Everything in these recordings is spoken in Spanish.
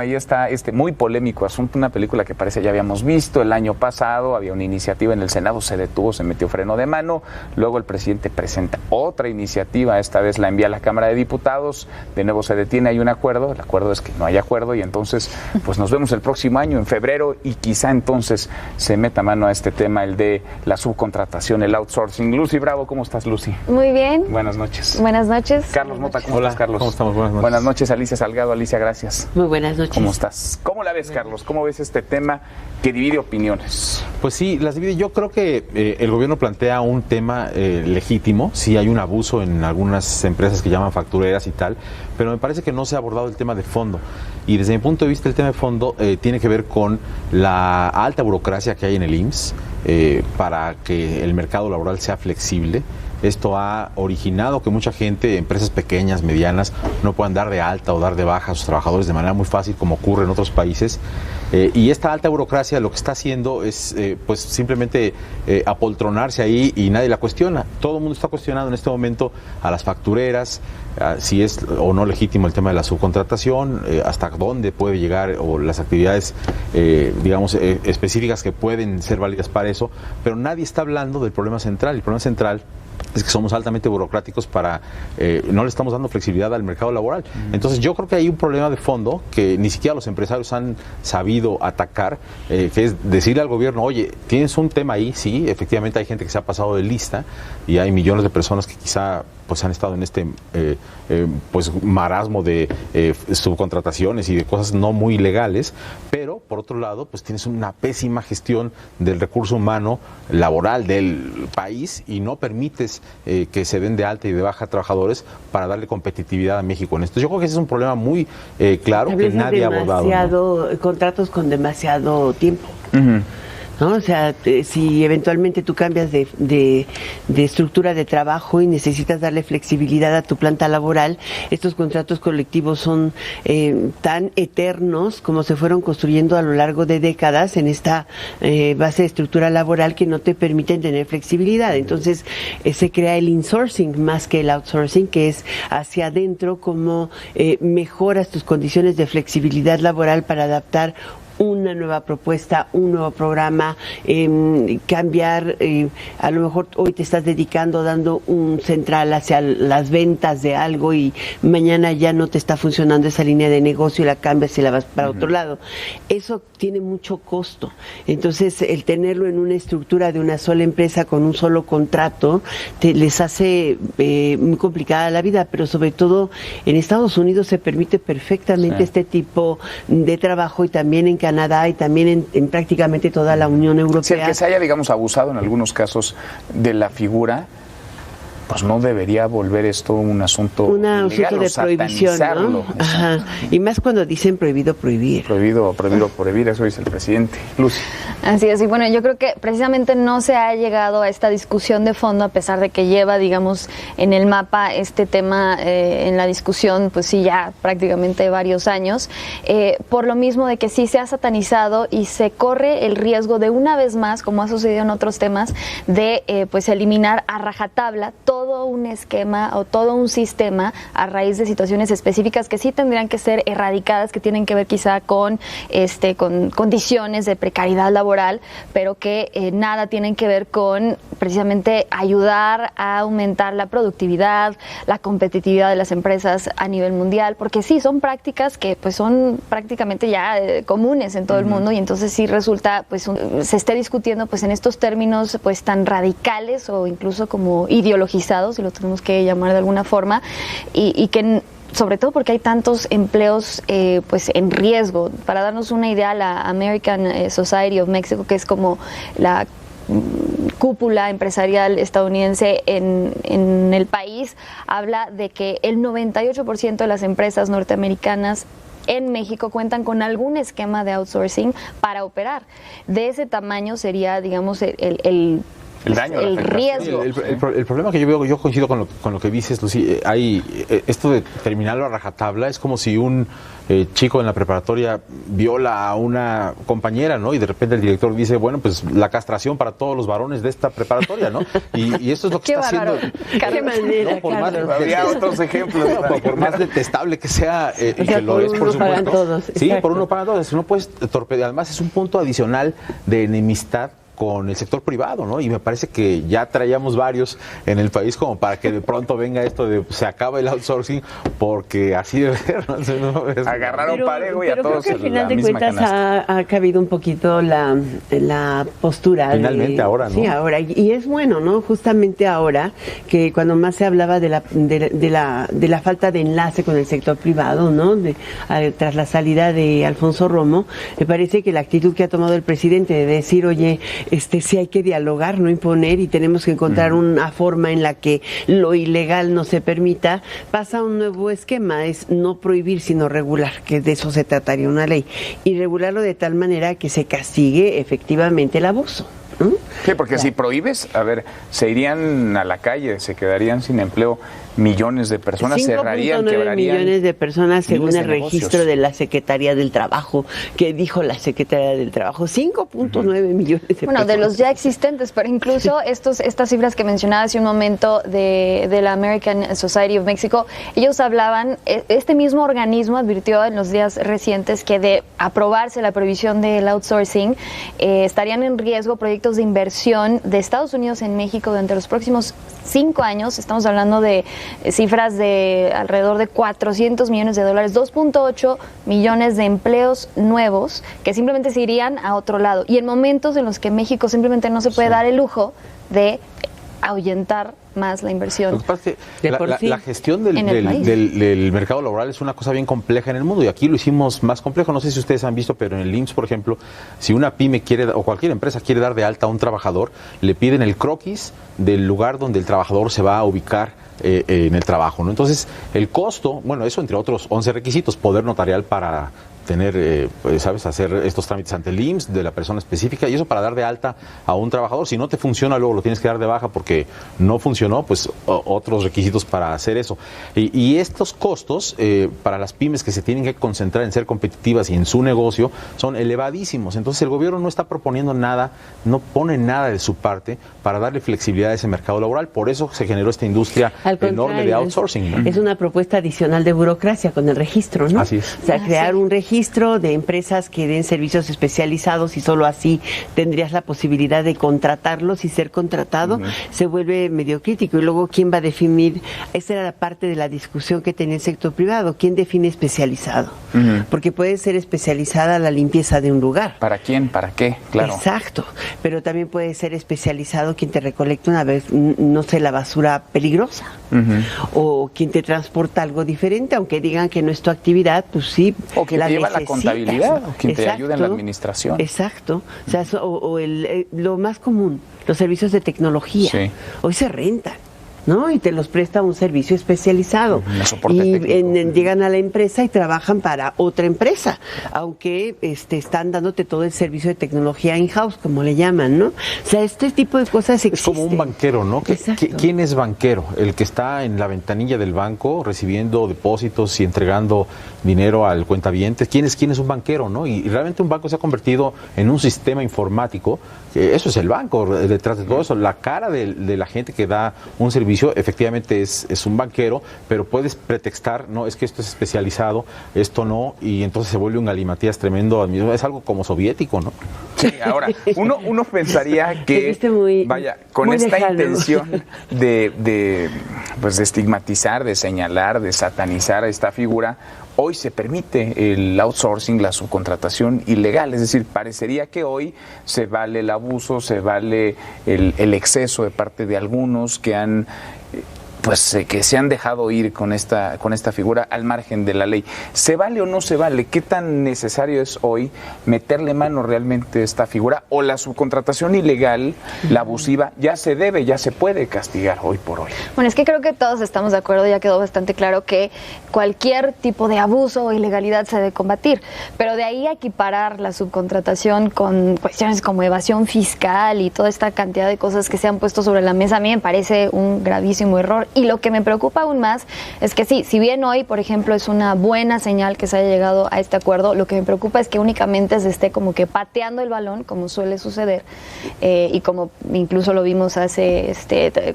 Ahí está muy polémico asunto, una película que parece ya habíamos visto el año pasado, había una iniciativa en el Senado, se detuvo, se metió freno de mano, luego el presidente presenta otra iniciativa, esta vez la envía a la Cámara de Diputados, de nuevo se detiene, hay un acuerdo, el acuerdo es que no hay acuerdo y entonces pues nos vemos el próximo año, en febrero, y quizá entonces se meta mano a este tema, el de la subcontratación, el outsourcing. Lucy Bravo, ¿cómo estás, Lucy? Muy bien. Buenas noches. Buenas noches. Carlos Mota, ¿cómo Hola, estás, Carlos? ¿cómo estamos? Buenas noches. Buenas noches, Alicia Salgado. Alicia, gracias. Muy buenas noches. ¿Cómo estás? ¿Cómo la ves, Carlos? ¿Cómo ves este tema que divide opiniones? Pues sí, las divide. Yo creo que el gobierno plantea un tema legítimo. Sí hay un abuso en algunas empresas que llaman factureras y tal, pero me parece que no se ha abordado el tema de fondo. Y desde mi punto de vista, el tema de fondo tiene que ver con la alta burocracia que hay en el IMSS para que el mercado laboral sea flexible. Esto ha originado que mucha gente, empresas pequeñas, medianas, no puedan dar de alta o dar de baja a sus trabajadores de manera muy fácil, como ocurre en otros países. Y esta alta burocracia lo que está haciendo es pues simplemente apoltronarse ahí y nadie la cuestiona. Todo el mundo está cuestionando en este momento a las factureras, si es o no legítimo el tema de la subcontratación, hasta dónde puede llegar, o las actividades, digamos, específicas que pueden ser válidas para eso, pero nadie está hablando del problema central. El problema central es que somos altamente burocráticos no le estamos dando flexibilidad al mercado laboral. Entonces yo creo que hay un problema de fondo que ni siquiera los empresarios han sabido atacar, que es decirle al gobierno, oye, tienes un tema ahí, sí, efectivamente hay gente que se ha pasado de lista y hay millones de personas que quizá pues han estado en este pues marasmo de subcontrataciones y de cosas no muy legales, pero por otro lado pues tienes una pésima gestión del recurso humano laboral del país y no permites que se den de alta y de baja trabajadores para darle competitividad a México en esto. Yo creo que ese es un problema muy claro que nadie ha abordado, ¿no? Contratos con demasiado tiempo. ¿No? O sea, si eventualmente tú cambias de estructura de trabajo y necesitas darle flexibilidad a tu planta laboral, estos contratos colectivos son tan eternos como se fueron construyendo a lo largo de décadas en esta base de estructura laboral que no te permiten tener flexibilidad. Entonces se crea el insourcing más que el outsourcing, que es hacia adentro cómo mejoras tus condiciones de flexibilidad laboral para adaptar una nueva propuesta, un nuevo programa, cambiar, a lo mejor hoy te estás dedicando, dando un central hacia las ventas de algo y mañana ya no te está funcionando esa línea de negocio y la cambias y la vas para otro lado. Eso tiene mucho costo. Entonces, el tenerlo en una estructura de una sola empresa con un solo contrato, les hace muy complicada la vida, pero sobre todo en Estados Unidos se permite perfectamente este tipo de trabajo y también en Canadá y también en prácticamente toda la Unión Europea. Si el que se haya, digamos, abusado en algunos casos de la figura, pues no debería volver esto un asunto legal, de prohibición, ¿no? Ajá. Y más cuando dicen prohibido prohibir. Prohibido prohibir, eso dice el presidente. Lucy. Así es, y bueno, yo creo que precisamente no se ha llegado a esta discusión de fondo, a pesar de que lleva, digamos, en el mapa este tema en la discusión, pues sí, ya prácticamente varios años, por lo mismo de que sí se ha satanizado y se corre el riesgo de una vez más, como ha sucedido en otros temas, de pues eliminar a rajatabla todo un esquema o todo un sistema a raíz de situaciones específicas que sí tendrían que ser erradicadas, que tienen que ver quizá con condiciones de precariedad laboral, pero que nada tienen que ver con precisamente ayudar a aumentar la productividad, la competitividad de las empresas a nivel mundial, porque sí, son prácticas que pues son prácticamente ya comunes en todo el mundo, y entonces sí resulta pues se esté discutiendo pues en estos términos pues tan radicales o incluso como ideologizados, si lo tenemos que llamar de alguna forma, y que sobre todo porque hay tantos empleos pues en riesgo. Para darnos una idea, la American Society of Mexico, que es como la cúpula empresarial estadounidense en el país, habla de que el 98% de las empresas norteamericanas en México cuentan con algún esquema de outsourcing para operar. De ese tamaño sería, digamos, el El daño, el la afectación. riesgo. El problema que yo veo, yo coincido con lo que dices, Lucy, esto de terminarlo a rajatabla es como si un chico en la preparatoria viola a una compañera, ¿no? Y de repente el director dice, bueno, pues la castración para todos los varones de esta preparatoria, ¿no? Y esto es lo que está haciendo. ¿Qué manera, No, por más, Había otros ejemplos. por más detestable que sea, y que lo por es, por uno supuesto. pagan todos, Sí, exacto. por uno pagan todos. No puedes torpedear. Además, es un punto adicional de enemistad con el sector privado, ¿no? Y me parece que ya traíamos varios en el país como para que de pronto venga esto de se acaba el outsourcing, porque así debe ser, ¿no? Agarraron parejo y a pero todos creo que al en la final de misma cuentas ha cabido un poquito la postura. Finalmente ahora, ¿no? Sí, ahora. Y es bueno, ¿no? Justamente ahora, que cuando más se hablaba de la falta de enlace con el sector privado, ¿no? Tras la salida de Alfonso Romo, me parece que la actitud que ha tomado el presidente de decir, oye, sí hay que dialogar, no imponer, y tenemos que encontrar una forma en la que lo ilegal no se permita, pasa a un nuevo esquema, es no prohibir sino regular, que de eso se trataría una ley, y regularlo de tal manera que se castigue efectivamente el abuso. Sí, porque si prohíbes, a ver, se irían a la calle, se quedarían sin empleo millones de personas, cerrarían, 5.9 quebrarían. millones de personas según miles el de negocios. registro de la Secretaría del Trabajo, que dijo la Secretaría del Trabajo, 5.9 millones de personas. Bueno, de los ya existentes, pero incluso estas cifras que mencionaba hace un momento de la American Society of Mexico, ellos hablaban, este mismo organismo advirtió en los días recientes que de aprobarse la prohibición del outsourcing, estarían en riesgo proyectos de inversión de Estados Unidos en México durante los próximos 5 años. Estamos hablando de cifras de alrededor de $400 millones, 2.8 millones de empleos nuevos que simplemente se irían a otro lado. Y en momentos en los que México simplemente no se puede dar el lujo de ahuyentar más la inversión. Lo que pasa es que la gestión del mercado laboral es una cosa bien compleja en el mundo, y aquí lo hicimos más complejo. No sé si ustedes han visto, pero en el IMSS, por ejemplo, si una pyme quiere, o cualquier empresa quiere dar de alta a un trabajador, le piden el croquis del lugar donde el trabajador se va a ubicar en el trabajo, ¿no? Entonces, el costo, bueno, eso entre otros 11 requisitos, poder notarial para tener, ¿sabes?, hacer estos trámites ante el IMSS de la persona específica, y eso para dar de alta a un trabajador. Si no te funciona, luego lo tienes que dar de baja porque no funcionó, pues otros requisitos para hacer eso. Y estos costos para las pymes que se tienen que concentrar en ser competitivas y en su negocio son elevadísimos. Entonces el gobierno no está proponiendo nada, no pone nada de su parte para darle flexibilidad a ese mercado laboral. Por eso se generó esta industria enorme de outsourcing, ¿no? Es una propuesta adicional de burocracia con el registro, ¿no? Así es. O sea, crear un registro de empresas que den servicios especializados, y solo así tendrías la posibilidad de contratarlos, y ser contratado se vuelve medio crítico. Y luego, ¿quién va a definir? Esa era la parte de la discusión que tenía el sector privado. ¿Quién define especializado? Porque puede ser especializada la limpieza de un lugar. ¿Para quién? ¿Para qué? Claro. Exacto. Pero también puede ser especializado quien te recolecta una vez, no sé, la basura peligrosa. O quien te transporta algo diferente, aunque digan que no es tu actividad, pues sí. O quien la te lleva la necesitas. contabilidad, o quien te Exacto. ayuda en la administración. Exacto. O sea, lo más común, los servicios de tecnología. Sí. Hoy se rentan, ¿no? Y te los presta un servicio especializado. Soporte Y técnico. llegan a la empresa y trabajan para otra empresa, aunque están dándote todo el servicio de tecnología in-house, como le llaman, ¿no? O sea, este tipo de cosas existen. Es como un banquero, ¿no? Exacto. ¿Quién es banquero? El que está en la ventanilla del banco recibiendo depósitos y entregando dinero al cuentaviente. ¿Quién es un banquero, no? Y realmente un banco se ha convertido en un sistema informático. Eso es el banco, detrás de todo eso. La cara de la gente que da un servicio efectivamente es un banquero, pero puedes pretextar, no, es que esto es especializado, esto no, y entonces se vuelve un galimatías tremendo. Es algo como soviético, ¿no? Sí, ahora, uno pensaría Te viste que, vaya, con muy esta lejano. intención de estigmatizar, de señalar, de satanizar a esta figura, hoy se permite el outsourcing, la subcontratación ilegal. Es decir, parecería que hoy se vale el abuso, se vale el exceso de parte de algunos que han pues que se han dejado ir con esta figura al margen de la ley. ¿Se vale o no se vale? ¿Qué tan necesario es hoy meterle mano realmente a esta figura? ¿O la subcontratación ilegal, la abusiva, ya se puede castigar hoy por hoy? Bueno, es que creo que todos estamos de acuerdo, ya quedó bastante claro que cualquier tipo de abuso o ilegalidad se debe combatir, pero de ahí a equiparar la subcontratación con cuestiones como evasión fiscal y toda esta cantidad de cosas que se han puesto sobre la mesa, a mí me parece un gravísimo error. Y lo que me preocupa aún más es que sí, si bien hoy, por ejemplo, es una buena señal que se haya llegado a este acuerdo, lo que me preocupa es que únicamente se esté como que pateando el balón, como suele suceder, y como incluso lo vimos hace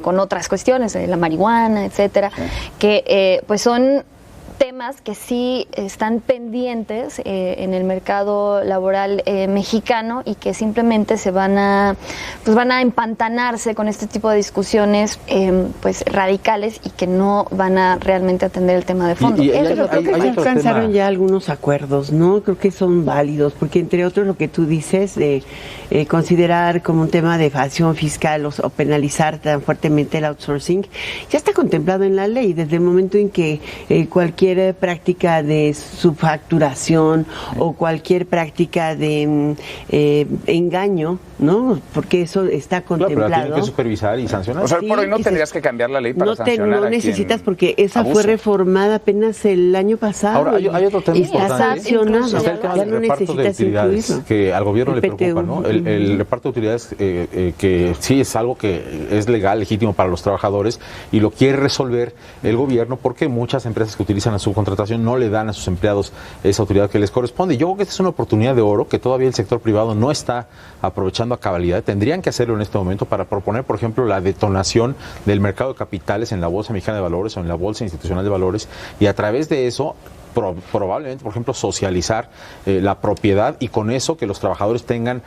con otras cuestiones, la marihuana, etcétera, que pues son temas que sí están pendientes en el mercado laboral mexicano y que simplemente se van a empantanarse con este tipo de discusiones pues radicales y que no van a realmente atender el tema de fondo. Creo que se alcanzaron ya algunos acuerdos, ¿no? Creo que son válidos, porque entre otros lo que tú dices de considerar como un tema de evasión fiscal o penalizar tan fuertemente el outsourcing, ya está contemplado en la ley desde el momento en que cualquier práctica de subfacturación o cualquier práctica de engaño, ¿no? Porque eso está contemplado. Claro, pero tienen que supervisar y sancionar. O sea, por hoy no tendrías que cambiar la ley para sancionar no necesitas, porque esa fue reformada apenas el año pasado. Ahora, hay otro tema importante. Está sancionado. Está el tema del reparto de utilidades, que al gobierno le preocupa, ¿no? El reparto de utilidades, que sí es algo que es legal, legítimo para los trabajadores, y lo quiere resolver el gobierno porque muchas empresas que utilizan la subcontratación no le dan a sus empleados esa utilidad que les corresponde. Yo creo que esta es una oportunidad de oro que todavía el sector privado no está aprovechando a cabalidad. Tendrían que hacerlo en este momento para proponer, por ejemplo, la detonación del mercado de capitales en la Bolsa Mexicana de Valores o en la Bolsa Institucional de Valores, y a través de eso probablemente, por ejemplo, socializar la propiedad, y con eso que los trabajadores tengan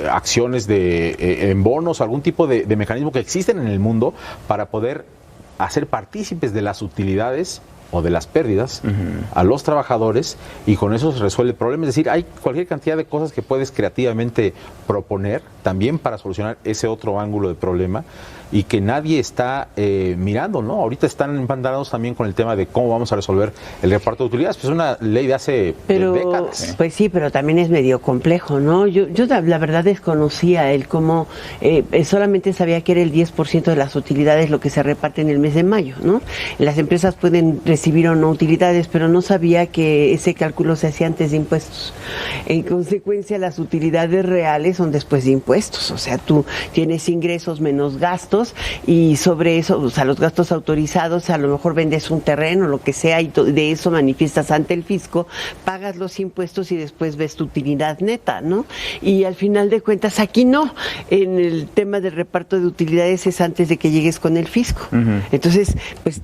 acciones en bonos, algún tipo de mecanismo que existen en el mundo para poder hacer partícipes de las utilidades o de las pérdidas a los trabajadores, y con eso se resuelve el problema. Es decir, hay cualquier cantidad de cosas que puedes creativamente proponer también para solucionar ese otro ángulo de problema, y que nadie está mirando, ¿no? Ahorita están empantanados también con el tema de cómo vamos a resolver el reparto de utilidades. Pues es una ley de hace décadas. Pues sí, pero también es medio complejo, ¿no? Yo la verdad desconocía el cómo, solamente sabía que era el 10% de las utilidades lo que se reparte en el mes de mayo, ¿no? Las empresas pueden recibir o no utilidades, pero no sabía que ese cálculo se hacía antes de impuestos. En consecuencia, las utilidades reales son después de impuestos. O sea, tú tienes ingresos menos gastos, y sobre eso, o sea, los gastos autorizados, a lo mejor vendes un terreno, lo que sea, y de eso manifiestas ante el fisco, pagas los impuestos y después ves tu utilidad neta, ¿no? Y al final de cuentas, aquí no. En el tema del reparto de utilidades es antes de que llegues con el fisco. Entonces, pues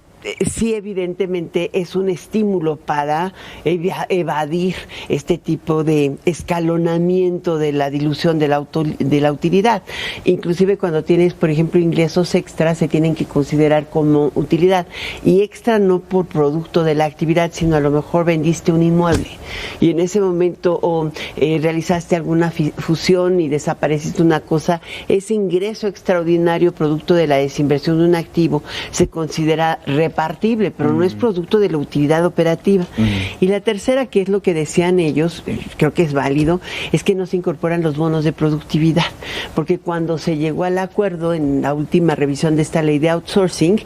sí, evidentemente es un estímulo para evadir este tipo de escalonamiento de la dilución de la utilidad. Inclusive cuando tienes, por ejemplo, ingresos extras, se tienen que considerar como utilidad. Y extra no por producto de la actividad, sino a lo mejor vendiste un inmueble y en ese momento realizaste alguna fusión y desapareciste una cosa. Ese ingreso extraordinario producto de la desinversión de un activo se considera repartible, pero no es producto de la utilidad operativa. Y la tercera, que es lo que decían ellos, creo que es válido, es que no se incorporan los bonos de productividad, porque cuando se llegó al acuerdo en la última revisión de esta ley de outsourcing,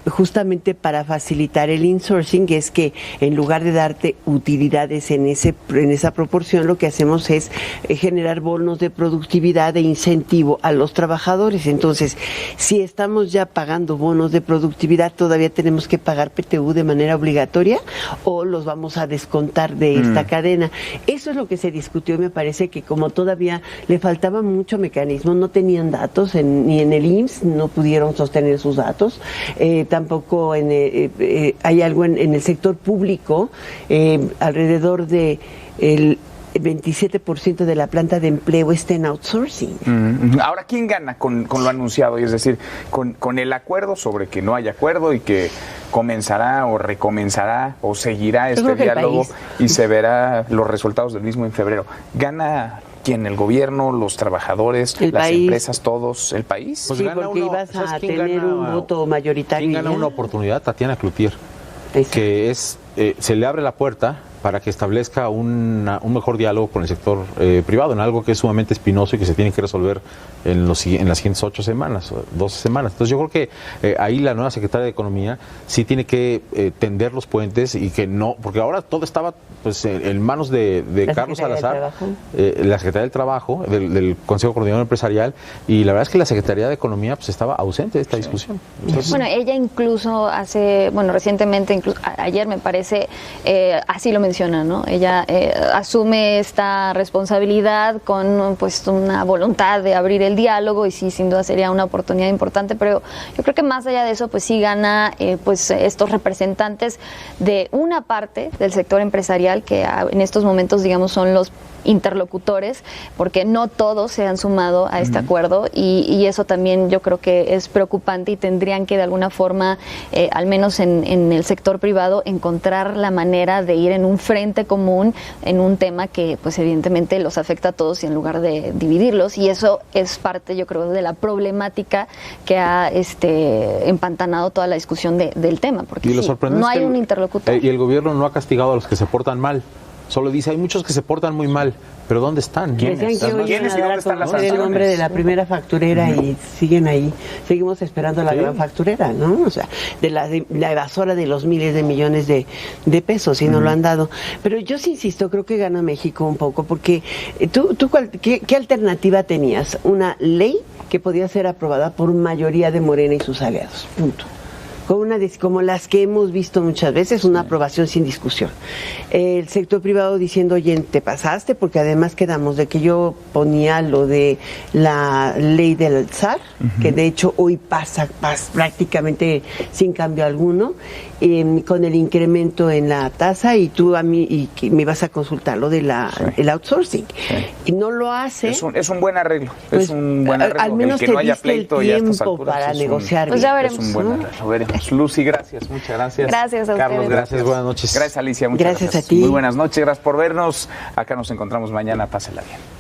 justamente para facilitar el insourcing, es que en lugar de darte utilidades en esa proporción, lo que hacemos es generar bonos de productividad de incentivo a los trabajadores. Entonces, si estamos ya pagando bonos de productividad, todavía tenemos que pagar PTU de manera obligatoria o los vamos a descontar de esta cadena. Eso es lo que se discutió y me parece que como todavía le faltaba mucho mecanismo, no tenían datos ni en el IMSS, no pudieron sostener sus datos, tampoco hay algo en el sector público alrededor de 27% de la planta de empleo está en outsourcing. Ahora, ¿quién gana con lo anunciado? Es decir, con el acuerdo sobre que no hay acuerdo y que comenzará o recomenzará o seguirá este diálogo y se verá los resultados del mismo en febrero. ¿Gana quién? ¿El gobierno, los trabajadores, las empresas, todos, el país? Pues sí, porque ibas a tener un voto mayoritario. ¿Quién gana una oportunidad? Tatiana Cloutier, que es se le abre la puerta para que establezca un mejor diálogo con el sector privado, en algo que es sumamente espinoso y que se tiene que resolver en las siguientes 8 semanas, 12 semanas. Entonces yo creo que ahí la nueva secretaria de Economía sí tiene que tender los puentes y que no, porque ahora todo estaba pues en manos de Carlos Salazar, la Secretaría del Trabajo, del Consejo Coordinador Empresarial, y la verdad es que la Secretaría de Economía pues estaba ausente de esta discusión. Entonces, bueno, ella incluso recientemente, incluso ayer me parece, así lo menciona, ¿no? Ella asume esta responsabilidad con pues una voluntad de abrir el diálogo y sí, sin duda sería una oportunidad importante, pero yo creo que más allá de eso, pues sí gana pues estos representantes de una parte del sector empresarial que en estos momentos, digamos, son los interlocutores, porque no todos se han sumado a este acuerdo y eso también yo creo que es preocupante y tendrían que de alguna forma, al menos en el sector privado, encontrar la manera de ir en un frente común en un tema que pues evidentemente los afecta a todos y en lugar de dividirlos, y eso es parte, yo creo, de la problemática que ha empantanado toda la discusión del tema, porque no hay un interlocutor. Y el gobierno no ha castigado a los que se portan mal. Solo dice, hay muchos que se portan muy mal, pero ¿dónde están? ¿Quiénes y dónde están las sanciones? El nombre de la primera facturera y siguen ahí. Seguimos esperando la gran facturera, ¿no? O sea, de la evasora de los miles de millones de pesos, y no lo han dado. Pero yo sí insisto, creo que gana México un poco, porque ¿qué alternativa tenías? Una ley que podía ser aprobada por mayoría de Morena y sus aliados. Punto. Como las que hemos visto muchas veces, una aprobación sin discusión. El sector privado diciendo, oye, te pasaste, porque además quedamos de que yo ponía lo de la ley del SAR, que de hecho hoy pasa prácticamente sin cambio alguno, con el incremento en la tasa, y tú a mí y me vas a consultar lo de el outsourcing. Y no lo hace. Es un buen arreglo. Pues, es un buen arreglo. Al menos que no haya pleito y a estas alturas para negociar. Pues ya veremos. Es un buen arreglo. Veremos. Lucy, gracias, muchas gracias. Gracias a ustedes. Carlos, gracias, buenas noches. Gracias, Alicia, muchas gracias. Gracias a ti. Muy buenas noches, gracias por vernos. Acá nos encontramos mañana, pásela bien.